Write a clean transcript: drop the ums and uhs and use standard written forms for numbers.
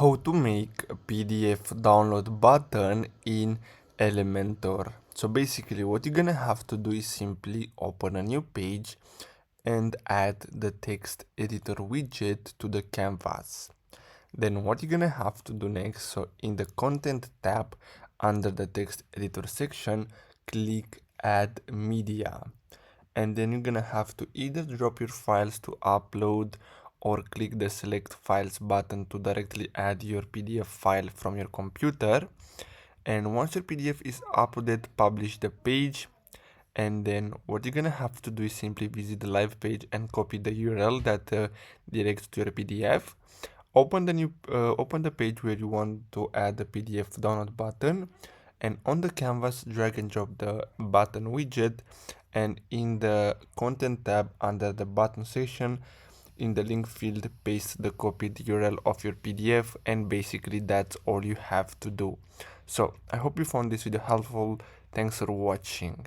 How to make a PDF download button in Elementor. So basically what you're gonna have to do is simply open a new page and add the text editor widget to the canvas. Then what you're gonna have to do next, so in the content tab under the text editor section, click add media. And then you're gonna have to either drop your files to upload or click the select files button to directly add your PDF file from your computer. And once your PDF is uploaded, publish the page. And then what you're gonna have to do is simply visit the live page and copy the URL that directs to your PDF. Open the page where you want to add the PDF download button, and on the canvas drag and drop the button widget, and in the content tab under the button section in the link field paste the copied URL of your PDF, and basically that's all you have to do. So I hope you found this video helpful. Thanks for watching.